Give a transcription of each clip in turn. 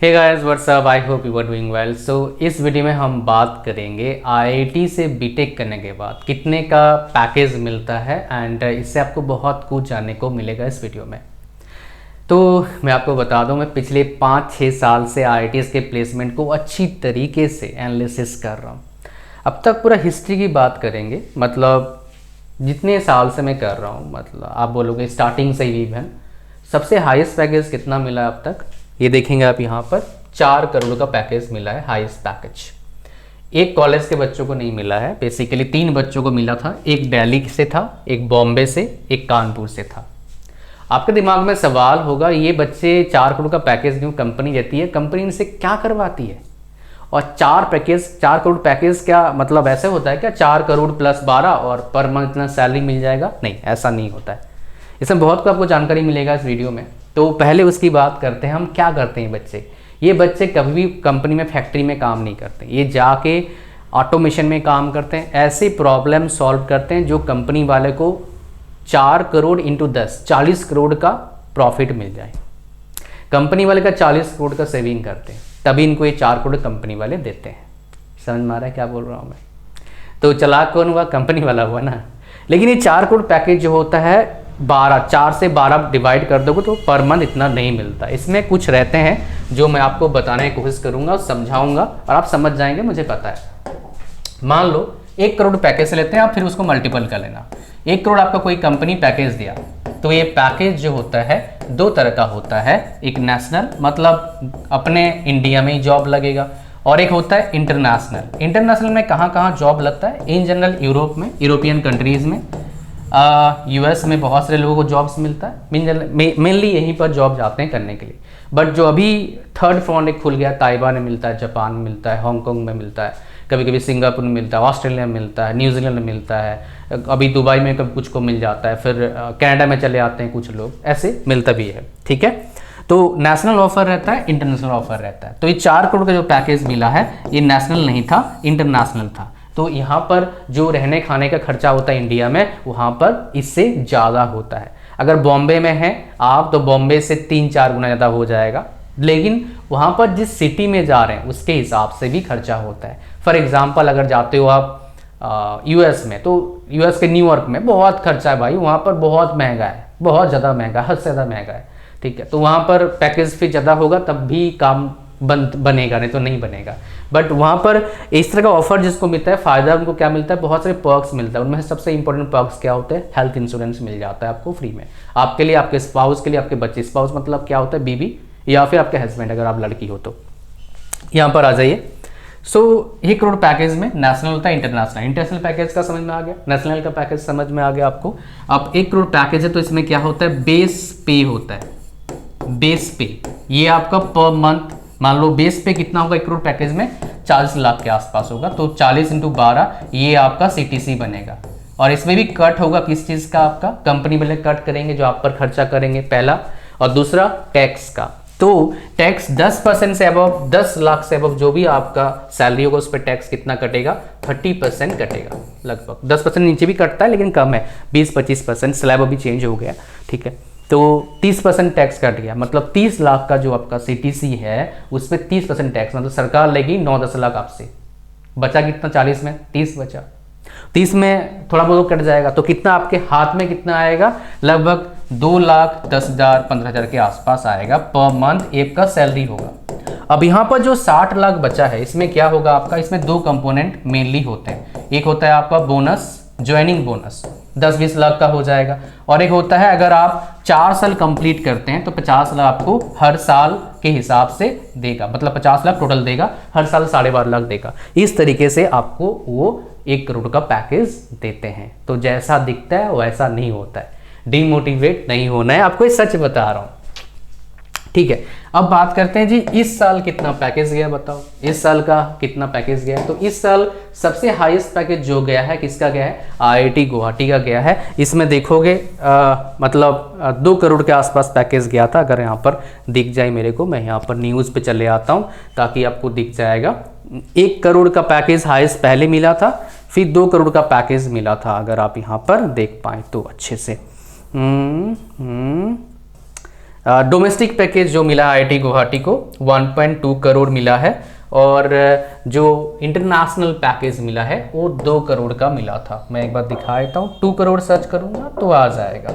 Hey guys what's up, I hope you are doing well. So इस video में हम बात करेंगे आईआईटी से बीटेक करने के बाद कितने का पैकेज मिलता है एंड इससे आपको बहुत कुछ जानने को मिलेगा इस वीडियो में। तो मैं आपको बता दूं, मैं पिछले 5-6 साल से आईआईटी के प्लेसमेंट को अच्छी तरीके से एनालिसिस कर रहा हूं। अब तक पूरा हिस्ट्री की बात करेंगे, मतलब जितने साल से मैं कर रहा हूं, मतलब आप बोलोगे स्टार्टिंग से ही इवन सबसे हाईएस्ट पैकेज कितना मिला है अब तक, ये देखेंगे आप। यहाँ पर 4 करोड़ का पैकेज मिला है, हाईएस्ट पैकेज। एक कॉलेज के बच्चों को नहीं मिला है, बेसिकली 3 बच्चों को मिला था। एक दिल्ली से था, एक बॉम्बे से, एक कानपुर से था। आपके दिमाग में सवाल होगा, ये बच्चे 4 करोड़ का पैकेज क्यों कंपनी देती है, कंपनी इनसे क्या करवाती है? और 4 करोड़ पैकेज क्या मतलब ऐसे होता है क्या 4 करोड़ प्लस 12 और पर मंथ इतना सैलरी मिल जाएगा? नहीं, ऐसा नहीं होता है। इसमें बहुत कुछ आपको जानकारी मिलेगा इस वीडियो में। तो पहले उसकी बात करते हैं, हम क्या करते हैं बच्चे। ये बच्चे कभी भी कंपनी में, फैक्ट्री में काम नहीं करते, ये जाके ऑटोमेशन में काम करते हैं, ऐसे प्रॉब्लम सॉल्व करते हैं जो कंपनी वाले को 4 करोड़ इंटू 10 40 करोड़ का प्रॉफिट मिल जाए। कंपनी वाले का 40 करोड़ का सेविंग करते हैं, तभी इनको ये 4 करोड़ कंपनी वाले देते हैं। समझ में आ रहा है क्या बोल रहा हूँ मैं? तो चालाक कौन हुआ? कंपनी वाला हुआ ना। लेकिन ये 4 करोड़ पैकेज जो होता है 4 से 12 डिवाइड कर दोगे तो पर मंथ इतना नहीं मिलता। इसमें कुछ रहते हैं जो मैं आपको बताने की कोशिश करूंगा और समझाऊंगा और आप समझ जाएंगे, मुझे पता है। मान लो 1 करोड़ पैकेज से लेते हैं आप, फिर उसको मल्टीपल कर लेना। 1 करोड़ आपका कोई कंपनी पैकेज दिया, तो ये पैकेज जो होता है 2 तरह का होता है। एक नेशनल, मतलब अपने इंडिया में ही जॉब लगेगा, और एक होता है इंटरनेशनल। इंटरनेशनल में कहाँ कहाँ जॉब लगता है? इन जनरल यूरोप में, यूरोपियन कंट्रीज़ में, यूएस में बहुत सारे लोगों को जॉब्स मिलता है। मेनली यहीं पर जॉब जाते हैं करने के लिए। बट जो अभी थर्ड फ्रंट एक खुल गया, ताइवान में मिलता है, जापान में मिलता है, हांगकांग में मिलता है, कभी कभी सिंगापुर में मिलता है, ऑस्ट्रेलिया में मिलता है, न्यूजीलैंड में मिलता है, अभी दुबई में कभी कुछ को मिल जाता है, फिर कनाडा में चले आते हैं कुछ लोग, ऐसे मिलता भी है। ठीक है, तो नेशनल ऑफर रहता है, इंटरनेशनल ऑफर रहता है। तो ये 4 करोड़ का जो पैकेज मिला है ये नेशनल नहीं था, इंटरनेशनल था। तो यहाँ पर जो रहने खाने का खर्चा होता है इंडिया में, वहाँ पर इससे ज़्यादा होता है। अगर बॉम्बे में है आप तो बॉम्बे से 3-4 गुना ज़्यादा हो जाएगा। लेकिन वहाँ पर जिस सिटी में जा रहे हैं उसके हिसाब से भी खर्चा होता है। फॉर एग्जांपल अगर जाते हो आप यूएस में, तो यूएस के न्यूयॉर्क में बहुत खर्चा है भाई, वहाँ पर बहुत महंगा है, बहुत ज़्यादा महंगा, हद से ज़्यादा महंगा है। ठीक है, तो वहाँ पर पैकेज फी ज़्यादा होगा तब भी काम बनेगा, नहीं तो नहीं बनेगा। बट वहाँ पर इस तरह का ऑफर जिसको मिलता है, फ़ायदा उनको क्या मिलता है? बहुत सारे पर्क्स मिलता है। उनमें से सबसे इंपॉर्टेंट पर्क्स क्या होते हैं? हेल्थ इंश्योरेंस मिल जाता है आपको फ्री में, आपके लिए, आपके स्पाउस के लिए, आपके बच्चे। स्पाउस मतलब क्या होता है? बीवी या फिर आपके हस्बैंड, अगर आप लड़की हो तो। यहाँ पर आ जाइए। सो 1 करोड़ पैकेज में नेशनल होता है, इंटरनेशनल। इंटरनेशनल पैकेज का समझ में आ गया, नेशनल का पैकेज समझ में आ गया आपको। अब 1 करोड़ पैकेज है तो इसमें क्या होता है? बेस पे होता है, बेस पे। ये आपका पर मंथ, मान लो बेस पे कितना होगा 1 करोड़ पैकेज में? 40 लाख के आसपास होगा। तो 40 इंटू 12 ये आपका सीटीसी बनेगा। और इसमें भी कट होगा किस चीज़ का? आपका कंपनी वाले कट करेंगे जो आप पर खर्चा करेंगे, पहला। और दूसरा टैक्स का। तो टैक्स 10% से अबव, 10 लाख से अबव जो भी आपका सैलरी होगा उस पर टैक्स कितना कटेगा? 30% कटेगा लगभग। 10% नीचे भी कटता है लेकिन कम है, 20-25%। स्लैब अभी चेंज हो गया, ठीक है। तो 30% टैक्स कट गया, मतलब 30 लाख का जो आपका सीटीसी है उस पर 30% टैक्स, मतलब सरकार लेगी 9-10 लाख आपसे। बचा कितना? 40 में 30 बचा, 30 में थोड़ा बहुत कट जाएगा। तो कितना आपके हाथ में कितना आएगा? लगभग 2,10,000-15,000 के आसपास आएगा पर मंथ, एक का सैलरी होगा। अब यहाँ पर जो 60 लाख बचा है, इसमें क्या होगा आपका? इसमें 2 कंपोनेंट मेनली होते हैं। एक होता है आपका बोनस, ज्वाइनिंग बोनस 10-20 लाख का हो जाएगा। और एक होता है अगर आप 4 साल कंप्लीट करते हैं तो 50 लाख आपको हर साल के हिसाब से देगा, मतलब 50 लाख टोटल देगा, हर साल 12.5 लाख देगा। इस तरीके से आपको वो 1 करोड़ का पैकेज देते हैं। तो जैसा दिखता है वैसा नहीं होता है, डिमोटिवेट नहीं होना है, आपको ये सच बता रहा हूँ। ठीक है, अब बात करते हैं जी इस साल कितना पैकेज गया, बताओ इस साल का कितना पैकेज गया है। तो इस साल सबसे हाईएस्ट पैकेज जो गया है किसका गया है? आईआईटी गुवाहाटी का गया है। इसमें देखोगे मतलब 2 करोड़ के आसपास पैकेज गया था। अगर यहाँ पर दिख जाए मेरे को, मैं यहाँ पर न्यूज़ पे चले आता हूँ ताकि आपको दिख जाएगा। 1 करोड़ का पैकेज हाईएस्ट पहले मिला था, फिर 2 करोड़ का पैकेज मिला था। अगर आप यहाँ पर देख पाए तो अच्छे से डोमेस्टिक पैकेज जो मिला आईआईटी गुवाहाटी को 1.2 करोड़ मिला है, और जो इंटरनेशनल पैकेज मिला है वो 2 करोड़ का मिला था। मैं एक बार दिखा देता हूँ, 2 करोड़ सर्च करूँगा तो आ जाएगा,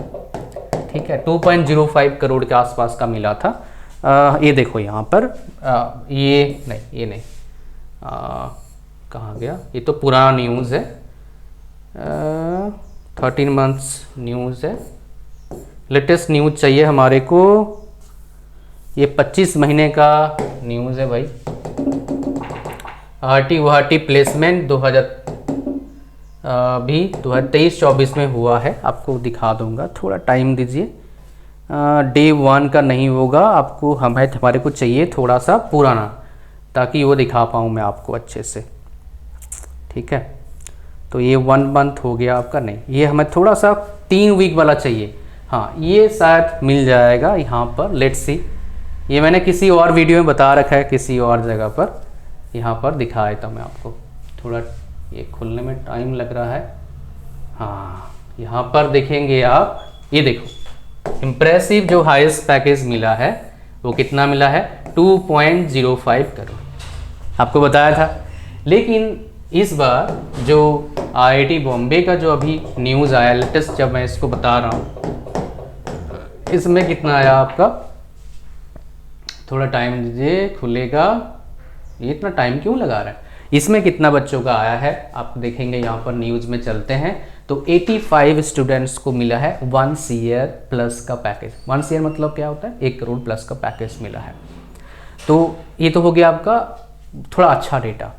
ठीक है। 2.05 करोड़ के आसपास का मिला था। ये देखो यहाँ पर ये नहीं कहाँ गया, ये तो पुराना न्यूज़ है, 13 मंथ्स न्यूज़ है, लेटेस्ट न्यूज़ चाहिए हमारे को। ये 25 महीने का न्यूज़ है भाई। आईआईटी गुवाहाटी प्लेसमेंट 2023-24 में हुआ है, आपको दिखा दूंगा, थोड़ा टाइम दीजिए। डे 1 का नहीं होगा, आपको हमारे को चाहिए थोड़ा सा पुराना, ताकि वो दिखा पाऊँ मैं आपको अच्छे से, ठीक है। तो ये 1 मंथ हो गया आपका, नहीं ये हमें थोड़ा सा 3 वीक वाला चाहिए। हाँ ये शायद मिल जाएगा यहाँ पर, लेट्स सी। ये मैंने किसी और वीडियो में बता रखा है, किसी और जगह पर, यहाँ पर दिखाया था मैं आपको। थोड़ा ये खुलने में टाइम लग रहा है। हाँ यहाँ पर देखेंगे आप, ये देखो इम्प्रेसिव जो हाईएस्ट पैकेज मिला है वो कितना मिला है, 2.05 करोड़, आपको बताया था। लेकिन इस बार जो आईआईटी बॉम्बे का जो अभी न्यूज़ आया लेटेस्ट, जब मैं इसको बता रहा हूँ, इसमें कितना आया आपका, थोड़ा टाइम दीजिए, खुलेगा। ये इतना टाइम क्यों लगा रहा है, इसमें कितना बच्चों का आया है आप देखेंगे। यहाँ पर न्यूज़ में चलते हैं तो 85 स्टूडेंट्स को मिला है 1 CR प्लस का पैकेज। 1 CR मतलब क्या होता है, 1 करोड़ प्लस का पैकेज मिला है। तो ये तो हो गया आपका थोड़ा अच्छा डेटा।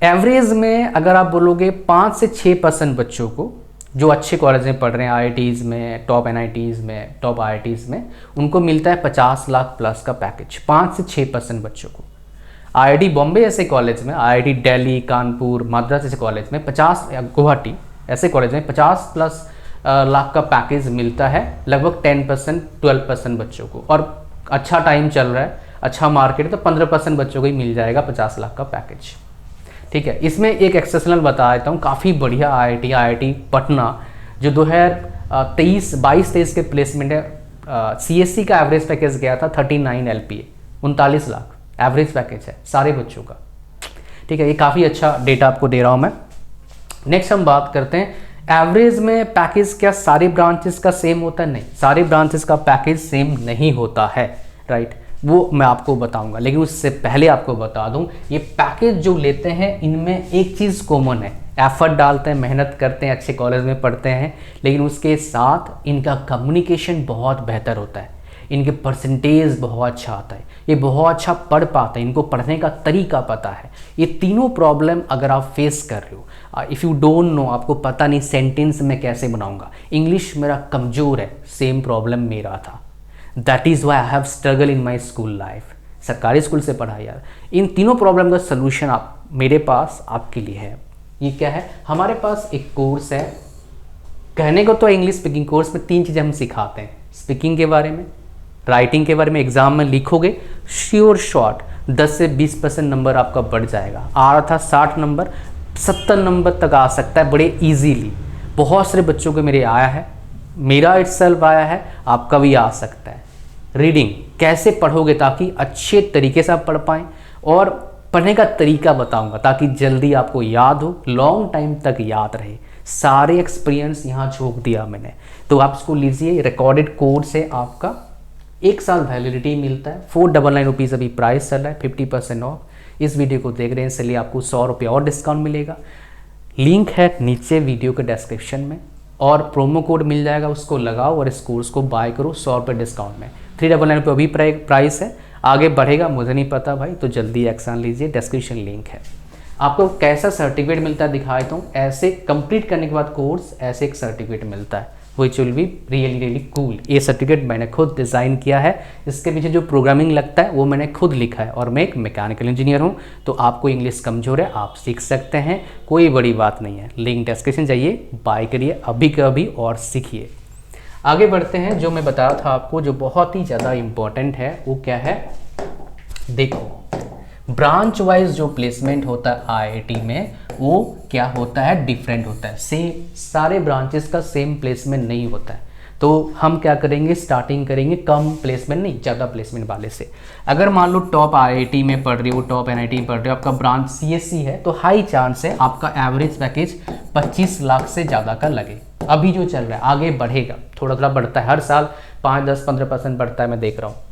एवरेज में अगर आप बोलोगे 5 से 6% बच्चों को जो अच्छे कॉलेज में पढ़ रहे हैं, आईआईटीज़ में, टॉप एनआईटीज़ में, टॉप आईआईटीज़ में, उनको मिलता है 50 लाख प्लस का पैकेज। 5 से 6% बच्चों को। आईआईटी बॉम्बे ऐसे कॉलेज में, आईआईटी दिल्ली, कानपुर, मद्रास ऐसे कॉलेज में 50, गुवाहाटी ऐसे कॉलेज में 50 प्लस लाख का पैकेज मिलता है लगभग 10% 12% बच्चों को। और अच्छा टाइम चल रहा है, अच्छा मार्केट, तो 15% बच्चों को ही मिल जाएगा 50 लाख का पैकेज, ठीक है। इसमें एक एक्सेप्शनल बता देता हूँ, काफ़ी बढ़िया आईआईटी पटना जो 2022-23 के प्लेसमेंट है, CSC का एवरेज पैकेज गया था 39 LPA, 39 लाख एवरेज पैकेज है सारे बच्चों का, ठीक है। ये काफ़ी अच्छा डेटा आपको दे रहा हूँ मैं। नेक्स्ट हम बात करते हैं एवरेज में पैकेज, क्या सारे ब्रांचेस का सेम होता है? नहीं, सारे ब्रांचेस का पैकेज सेम नहीं होता है, राइट, वो मैं आपको बताऊंगा। लेकिन उससे पहले आपको बता दूं, ये पैकेज जो लेते हैं इनमें एक चीज़ कॉमन है, एफर्ट डालते हैं, मेहनत करते हैं, अच्छे कॉलेज में पढ़ते हैं, लेकिन उसके साथ इनका कम्युनिकेशन बहुत बेहतर होता है, इनके परसेंटेज बहुत अच्छा आता है, ये बहुत अच्छा पढ़ पाते हैं, इनको पढ़ने का तरीका पता है। ये तीनों प्रॉब्लम अगर आप फेस कर रहे हो, इफ़ यू डोंट नो, आपको पता नहीं सेंटेंस में कैसे बनाऊंगा, इंग्लिश मेरा कमज़ोर है, सेम प्रॉब्लम मेरा था। That is why I have struggle in my school life. सरकारी स्कूल से पढ़ा यार। इन तीनों प्रॉब्लम का सलूशन आप मेरे पास आपके लिए है। ये क्या है, हमारे पास एक कोर्स है, कहने को तो इंग्लिश स्पीकिंग कोर्स में 3 चीज़ें हम सिखाते हैं, स्पीकिंग के बारे में, राइटिंग के बारे में। एग्जाम में लिखोगे श्योर शॉर्ट 10 से 20% नंबर आपका बढ़ जाएगा। आ रहा था 60 नंबर, 70 नंबर तक आ सकता है बड़े इजीली। बहुत सारे बच्चों को मेरे आया है, मेरा इटसेल्फ आया है, आपका भी आ सकता है। रीडिंग कैसे पढ़ोगे ताकि अच्छे तरीके से आप पढ़ पाएँ, और पढ़ने का तरीका बताऊंगा ताकि जल्दी आपको याद हो, लॉन्ग टाइम तक याद रहे। सारे एक्सपीरियंस यहाँ झोंक दिया मैंने, तो आप इसको लीजिए। रिकॉर्डेड कोर्स है आपका, 1 साल वैलिडिटी मिलता है, 499 रुपीज़ अभी प्राइस चल रहा है, 50% ऑफ। इस वीडियो को देख रहे हैं इसलिए आपको 100 रुपये और डिस्काउंट मिलेगा। लिंक है नीचे वीडियो के डिस्क्रिप्शन में, और प्रोमो कोड मिल जाएगा, उसको लगाओ और इस कोर्स को बाय करो 100 रुपये डिस्काउंट में। 399 रुपये अभी प्राइस है, आगे बढ़ेगा मुझे नहीं पता भाई, तो जल्दी एक्शन लीजिए, डिस्क्रिप्शन लिंक है। आपको कैसा सर्टिफिकेट मिलता है दिखा देता हूँ। ऐसे कंप्लीट करने के बाद कोर्स ऐसे एक सर्टिफिकेट मिलता है, which will be really cool. ये सर्टिफिकेट मैंने खुद डिज़ाइन किया है, इसके पीछे जो प्रोग्रामिंग लगता है वो मैंने खुद लिखा है, और मैं एक मैकेनिकल इंजीनियर हूँ। तो आपको इंग्लिश कमज़ोर है, आप सीख सकते हैं, कोई बड़ी बात नहीं है। लिंक डिस्क्रिप्शन जाइए, बाय करिए अभी के अभी और सीखिए। आगे बढ़ते हैं। जो मैं बता रहा था आपको, जो बहुत ही ज़्यादा इम्पोर्टेंट है वो क्या है, देखो ब्रांच वाइज जो प्लेसमेंट होता है आईआईटी में वो क्या होता है, डिफरेंट होता है। सेम सारे ब्रांचेस का सेम प्लेसमेंट नहीं होता है। तो हम क्या करेंगे, स्टार्टिंग करेंगे कम प्लेसमेंट नहीं, ज़्यादा प्लेसमेंट वाले से। अगर मान लो टॉप IIT में पढ़ रही हो, टॉप NIT में पढ़ रहे हो, आपका ब्रांच CSC है, तो हाई चांस है आपका एवरेज पैकेज 25 लाख से ज़्यादा का लगे। अभी जो चल रहा है आगे बढ़ेगा, थोड़ा थोड़ा बढ़ता है, हर साल 5, 10, 15% बढ़ता है, मैं देख रहा हूँ।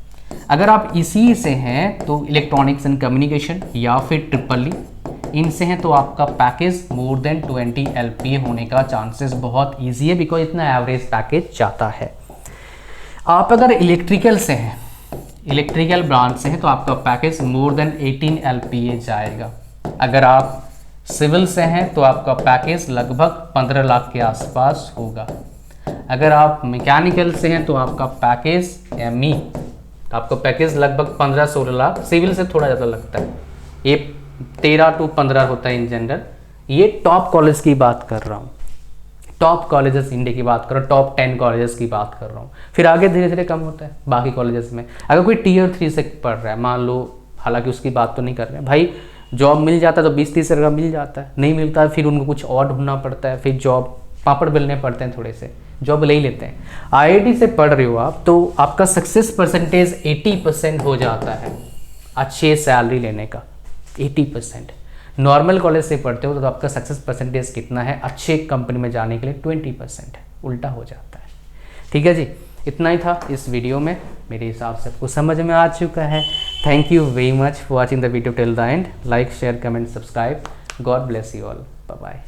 अगर आप इसी से हैं तो इलेक्ट्रॉनिक्स एंड कम्युनिकेशन या फिर ट्रिपल इनसे हैं तो आपका पैकेज मोर देन 20 LPA होने का चांसेस बहुत ईजी है, बिकॉज इतना एवरेज पैकेज जाता है। आप अगर इलेक्ट्रिकल से हैं, इलेक्ट्रिकल ब्रांच से हैं, तो आपका पैकेज मोर देन 18 LPA जाएगा। अगर आप सिविल से हैं तो आपका पैकेज लगभग 15 लाख के आसपास होगा। अगर आप मैकेनिकल से हैं तो आपका पैकेज ME, आपका पैकेज लगभग 15-16 लाख, सिविल से थोड़ा ज़्यादा लगता है, ये 13 to 15 होता है इन जनरल। ये टॉप कॉलेज की बात कर रहा हूँ, टॉप कॉलेजेस इंडिया की बात कर रहा हूँ, टॉप 10 कॉलेजेस की बात कर रहा हूँ। फिर आगे धीरे धीरे कम होता है बाकी कॉलेजेस में। अगर कोई Tier 3 से पढ़ रहा है मान लो, हालांकि उसकी बात तो नहीं कर रहे हैं भाई, जॉब मिल जाता है तो 20-30 हज़ार का मिल जाता है, नहीं मिलता है फिर उनको कुछ और ढूंढना पड़ता है, फिर जॉब पापड़ बेलने पड़ते हैं, थोड़े से जॉब ले ही लेते हैं। IIT से पढ़ रहे हो आप तो आपका सक्सेस परसेंटेज 80% हो जाता है अच्छे सैलरी लेने का, 80%। नॉर्मल कॉलेज से पढ़ते हो तो आपका सक्सेस परसेंटेज कितना है अच्छे कंपनी में जाने के लिए, 20% है, उल्टा हो जाता है। ठीक है जी, इतना ही था इस वीडियो में, मेरे हिसाब से आपको समझ में आ चुका है। Thank you very much for watching the video till the end. Like, share, comment, subscribe. God bless you all, bye bye.